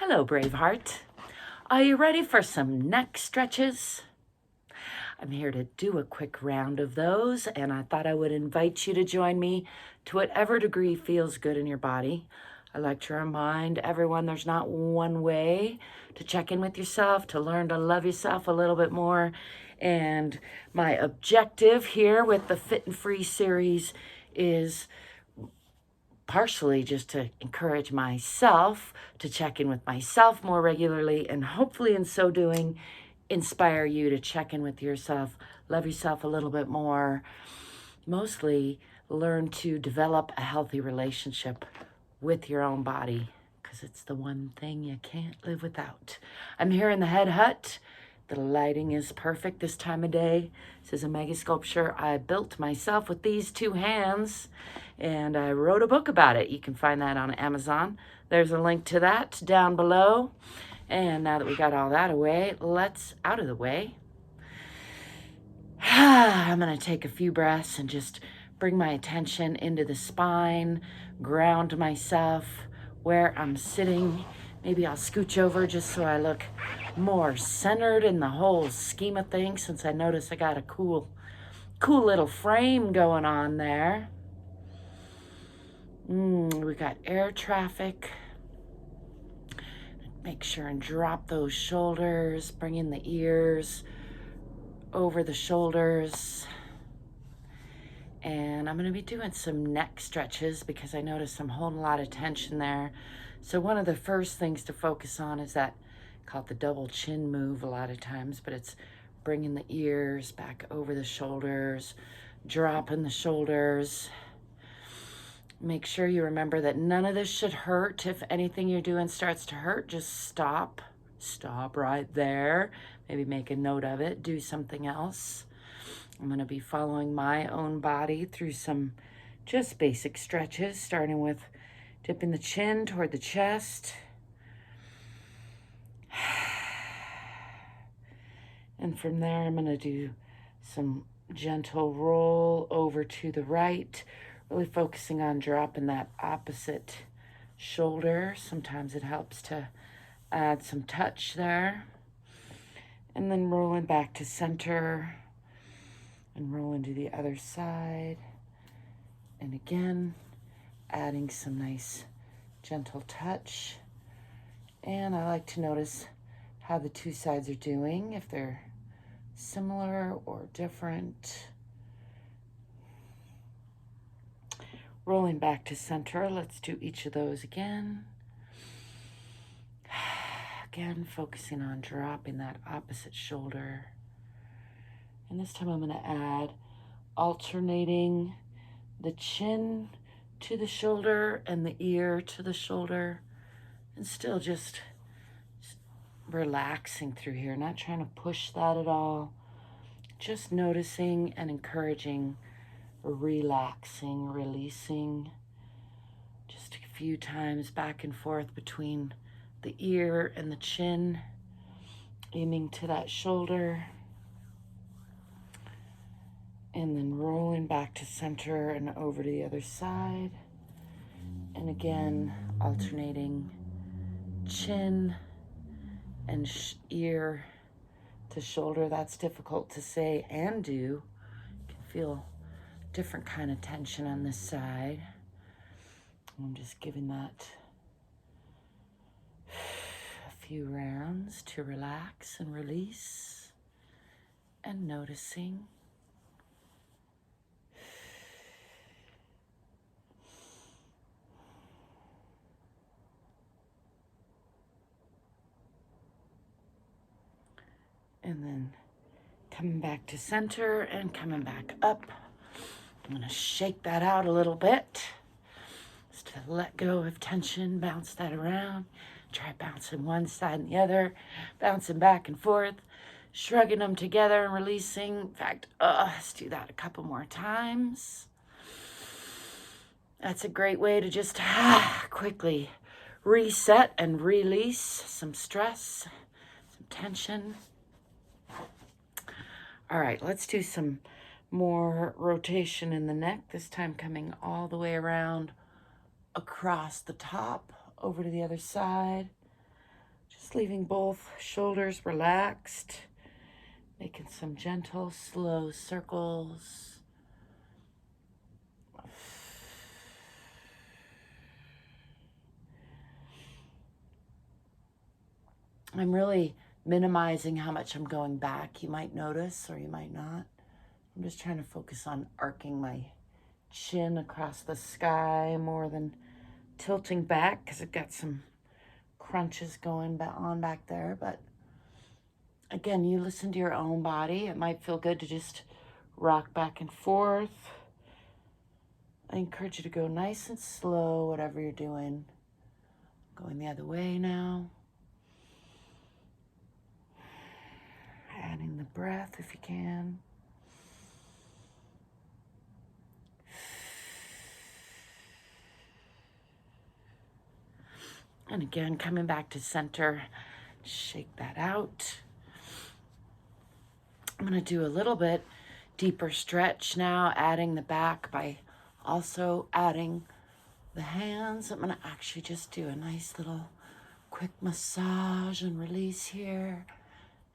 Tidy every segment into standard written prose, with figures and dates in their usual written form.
Hello, Braveheart. Are you ready for some neck stretches? I'm here to do a quick round of those, and I thought I would invite you to join me to whatever degree feels good in your body. I like to remind everyone there's not one way to check in with yourself, to learn to love yourself a little bit more. And my objective here with the Fit and Free series is partially just to encourage myself to check in with myself more regularly, and hopefully in so doing inspire you to check in with yourself, love yourself a little bit more, mostly learn to develop a healthy relationship with your own body, because it's the one thing you can't live without. I'm here in the Head Hutt. The lighting is perfect this time of day. This is a mega sculpture I built myself with these two hands, and I wrote a book about it. You can find that on Amazon. There's a link to that down below. And now that we got all that out of the way, I'm gonna take a few breaths and just bring my attention into the spine, ground myself where I'm sitting. Maybe I'll scooch over just so I look more centered in the whole scheme of things, since I notice I got a cool little frame going on there. We got air traffic. Make sure and drop those shoulders, bring in the ears over the shoulders. And I'm going to be doing some neck stretches because I notice I'm holding a lot of tension there. So one of the first things to focus on is that, called the double chin move a lot of times, but it's bringing the ears back over the shoulders, dropping the shoulders. Make sure you remember that none of this should hurt. If anything you're doing starts to hurt, just stop. Stop right there. Maybe make a note of it. Do something else. I'm going to be following my own body through some just basic stretches, starting with dipping the chin toward the chest. And from there, I'm going to do some gentle roll over to the right, really focusing on dropping that opposite shoulder. Sometimes it helps to add some touch there. And then rolling back to center and rolling to the other side. And again, adding some nice gentle touch. And I like to notice how the two sides are doing, if they're similar or different. Rolling back to center, let's do each of those again. Again, focusing on dropping that opposite shoulder. And this time I'm going to add alternating the chin to the shoulder and the ear to the shoulder, and still just relaxing through here, not trying to push that at all. Just noticing and encouraging, relaxing, releasing. Just a few times back and forth between the ear and the chin, aiming to that shoulder. And then rolling back to center and over to the other side. And again, alternating chin and ear to shoulder. That's difficult to say and do. You can feel different kind of tension on this side. I'm just giving that a few rounds to relax and release and noticing. And then coming back to center and coming back up. I'm going to shake that out a little bit, just to let go of tension, bounce that around. Try bouncing one side and the other, bouncing back and forth, shrugging them together and releasing. In fact, let's do that a couple more times. That's a great way to just quickly reset and release some stress, some tension. All right, let's do some more rotation in the neck, this time coming all the way around across the top over to the other side. Just leaving both shoulders relaxed, making some gentle, slow circles. I'm really minimizing how much I'm going back. You might notice or you might not. I'm just trying to focus on arcing my chin across the sky more than tilting back, because I've got some crunches going on back there. But again, you listen to your own body. It might feel good to just rock back and forth. I encourage you to go nice and slow, whatever you're doing. Going the other way now. Adding the breath if you can. And again, coming back to center, shake that out. I'm going to do a little bit deeper stretch now, adding the back by also adding the hands. I'm going to actually just do a nice little quick massage and release here.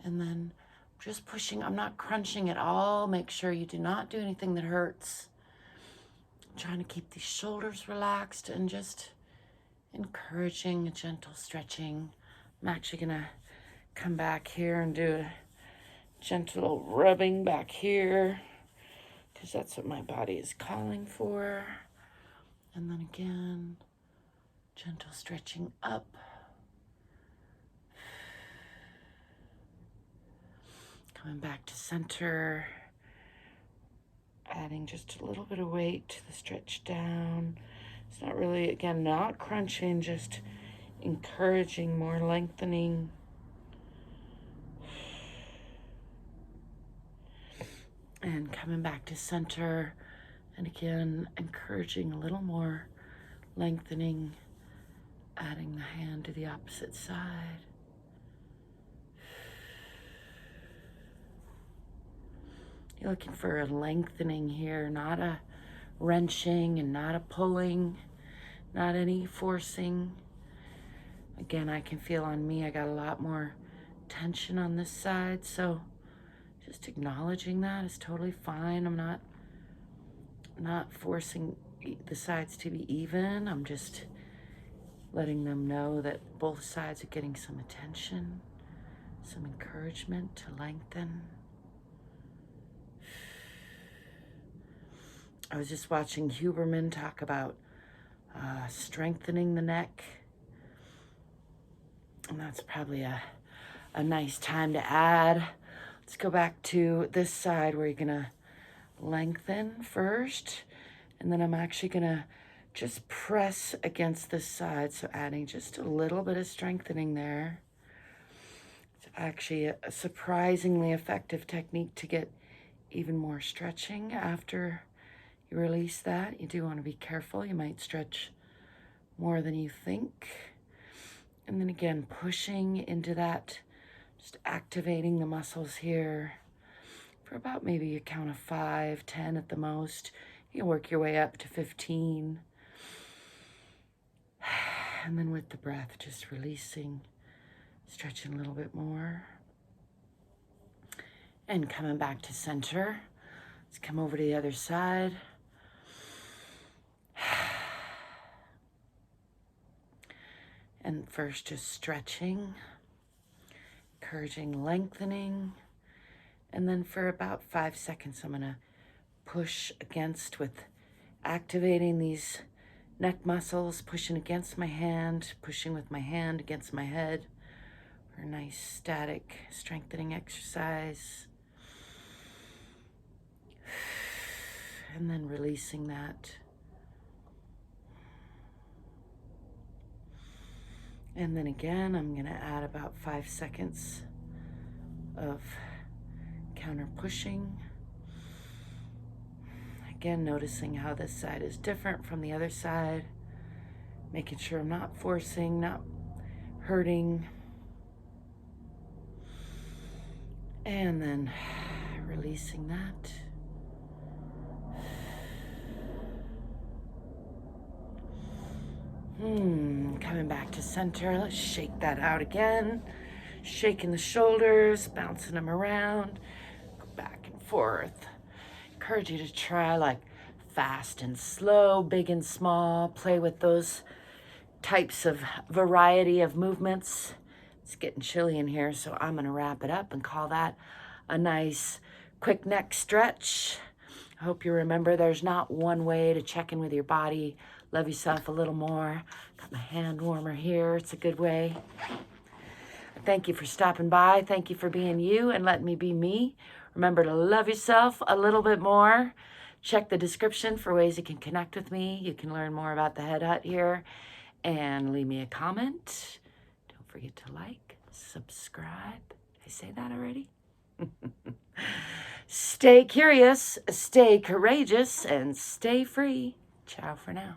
And then just pushing. I'm not crunching at all. Make sure you do not do anything that hurts. I'm trying to keep these shoulders relaxed and just encouraging a gentle stretching. I'm actually going to come back here and do a gentle rubbing back here, because that's what my body is calling for. And then again, gentle stretching up. Coming back to center, adding just a little bit of weight to the stretch down. It's not really, again, not crunching, just encouraging more lengthening. And coming back to center, and again, encouraging a little more lengthening, adding the hand to the opposite side. You're looking for a lengthening here, not a wrenching and not a pulling, not any forcing. Again, I can feel on me, I got a lot more tension on this side, so just acknowledging that is totally fine. I'm not forcing the sides to be even. I'm just letting them know that both sides are getting some attention, some encouragement to lengthen. I was just watching Huberman talk about strengthening the neck. And that's probably a nice time to add. Let's go back to this side where you're gonna lengthen first. And then I'm actually gonna just press against this side. So adding just a little bit of strengthening there. It's actually a surprisingly effective technique to get even more stretching after you release that. You do want to be careful. You might stretch more than you think. And then again, pushing into that, just activating the muscles here for about maybe a count of 5, 10 at the most. You can work your way up to 15. And then with the breath, just releasing, stretching a little bit more. And coming back to center. Let's come over to the other side. And first just stretching, encouraging lengthening. And then for about 5 seconds, I'm gonna push against with activating these neck muscles, pushing against my hand, pushing with my hand against my head for a nice static strengthening exercise. And then releasing that. And then again, I'm gonna add about 5 seconds of counter pushing. Again, noticing how this side is different from the other side. Making sure I'm not forcing, not hurting. And then releasing that. Coming back to center. Let's shake that out again. Shaking the shoulders, bouncing them around. Go back and forth. Encourage you to try like fast and slow, big and small. Play with those types of variety of movements. It's getting chilly in here, so I'm gonna wrap it up and call that a nice quick neck stretch. I hope you remember there's not one way to check in with your body. Love yourself a little more. Got my hand warmer here. It's a good way. Thank you for stopping by. Thank you for being you and letting me be me. Remember to love yourself a little bit more. Check the description for ways you can connect with me. You can learn more about the Head Hutt here and leave me a comment. Don't forget to like, subscribe. Did I say that already? Stay curious, stay courageous, and stay free. Ciao for now.